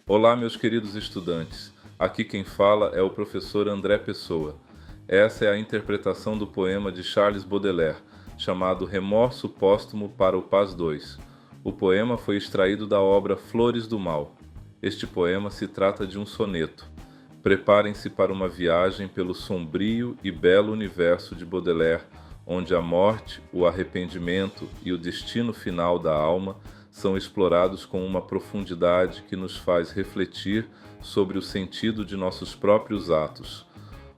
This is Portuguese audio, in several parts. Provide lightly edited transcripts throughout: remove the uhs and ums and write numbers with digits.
Olá, meus queridos estudantes. Aqui quem fala é o professor André Pessoa. Essa é a interpretação do poema de Charles Baudelaire, chamado Remorso Póstumo para o Paz II. O poema foi extraído da obra Flores do Mal. Este poema se trata de um soneto. Preparem-se para uma viagem pelo sombrio e belo universo de Baudelaire, onde a morte, o arrependimento e o destino final da alma são explorados com uma profundidade que nos faz refletir sobre o sentido de nossos próprios atos.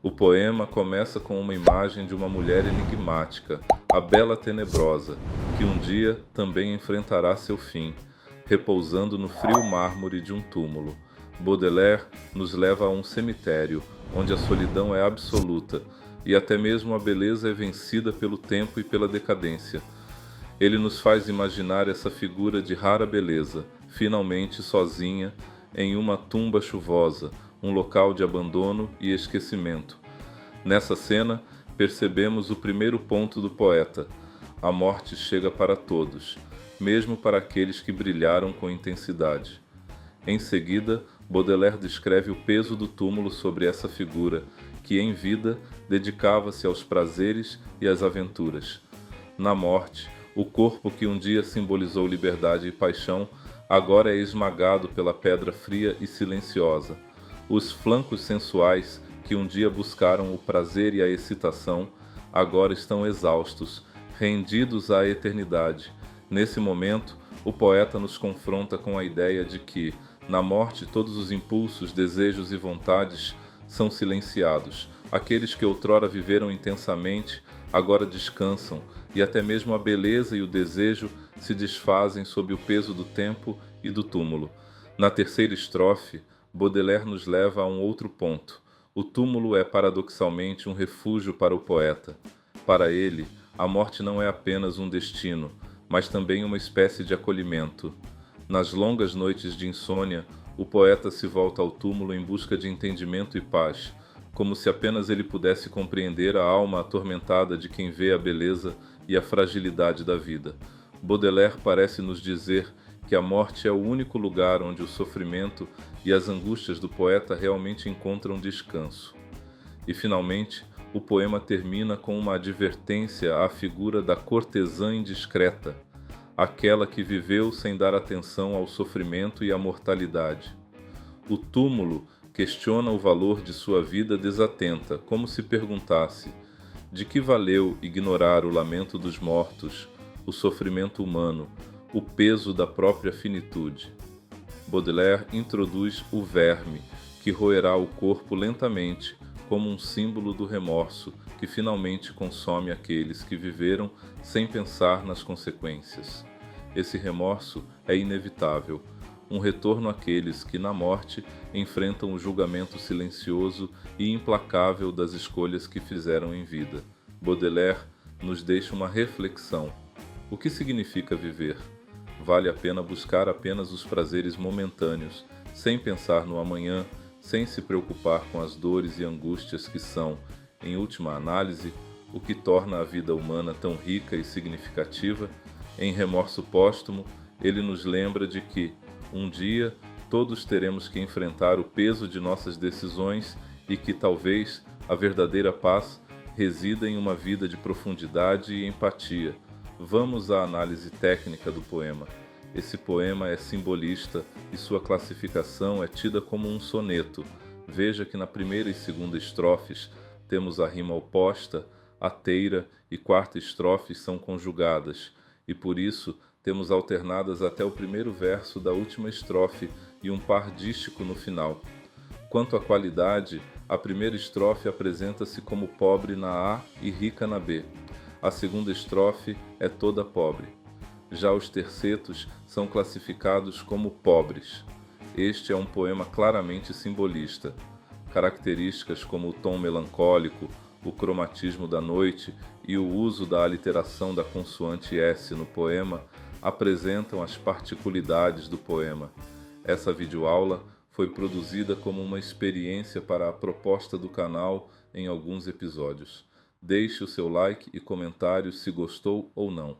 O poema começa com uma imagem de uma mulher enigmática, a Bela Tenebrosa, que um dia também enfrentará seu fim, repousando no frio mármore de um túmulo. Baudelaire nos leva a um cemitério, onde a solidão é absoluta, e até mesmo a beleza é vencida pelo tempo e pela decadência. Ele nos faz imaginar essa figura de rara beleza, finalmente sozinha, em uma tumba chuvosa, um local de abandono e esquecimento. Nessa cena, percebemos o primeiro ponto do poeta. A morte chega para todos, mesmo para aqueles que brilharam com intensidade. Em seguida, Baudelaire descreve o peso do túmulo sobre essa figura, que em vida dedicava-se aos prazeres e às aventuras. Na morte, o corpo que um dia simbolizou liberdade e paixão, agora é esmagado pela pedra fria e silenciosa. Os flancos sensuais, que um dia buscaram o prazer e a excitação, agora estão exaustos, rendidos à eternidade. Nesse momento, o poeta nos confronta com a ideia de que, na morte, todos os impulsos, desejos e vontades são silenciados. Aqueles que outrora viveram intensamente, agora descansam, e até mesmo a beleza e o desejo se desfazem sob o peso do tempo e do túmulo. Na terceira estrofe, Baudelaire nos leva a um outro ponto. O túmulo é paradoxalmente um refúgio para o poeta. Para ele, a morte não é apenas um destino, mas também uma espécie de acolhimento. Nas longas noites de insônia, o poeta se volta ao túmulo em busca de entendimento e paz, como se apenas ele pudesse compreender a alma atormentada de quem vê a beleza e a fragilidade da vida. Baudelaire parece nos dizer que a morte é o único lugar onde o sofrimento e as angústias do poeta realmente encontram descanso. E, finalmente, o poema termina com uma advertência à figura da cortesã indiscreta, aquela que viveu sem dar atenção ao sofrimento e à mortalidade. O túmulo questiona o valor de sua vida desatenta, como se perguntasse: de que valeu ignorar o lamento dos mortos, o sofrimento humano, o peso da própria finitude? Baudelaire introduz o verme, que roerá o corpo lentamente, como um símbolo do remorso que finalmente consome aqueles que viveram sem pensar nas consequências. Esse remorso é inevitável, um retorno àqueles que, na morte, enfrentam o julgamento silencioso e implacável das escolhas que fizeram em vida. Baudelaire nos deixa uma reflexão. O que significa viver? Vale a pena buscar apenas os prazeres momentâneos, sem pensar no amanhã, sem se preocupar com as dores e angústias que são, em última análise, o que torna a vida humana tão rica e significativa. Em Remorso Póstumo, ele nos lembra de que, um dia, todos teremos que enfrentar o peso de nossas decisões e que, talvez, a verdadeira paz resida em uma vida de profundidade e empatia. Vamos à análise técnica do poema. Esse poema é simbolista e sua classificação é tida como um soneto. Veja que na primeira e segunda estrofes temos a rima oposta, a teira e quarta estrofes são conjugadas, e por isso temos alternadas até o primeiro verso da última estrofe e um par dístico no final. Quanto à qualidade, a primeira estrofe apresenta-se como pobre na A e rica na B. A segunda estrofe é toda pobre. Já os tercetos são classificados como pobres. Este é um poema claramente simbolista. Características como o tom melancólico, o cromatismo da noite e o uso da aliteração da consoante S no poema apresentam as particularidades do poema. Essa videoaula foi produzida como uma experiência para a proposta do canal em alguns episódios. Deixe o seu like e comentário se gostou ou não.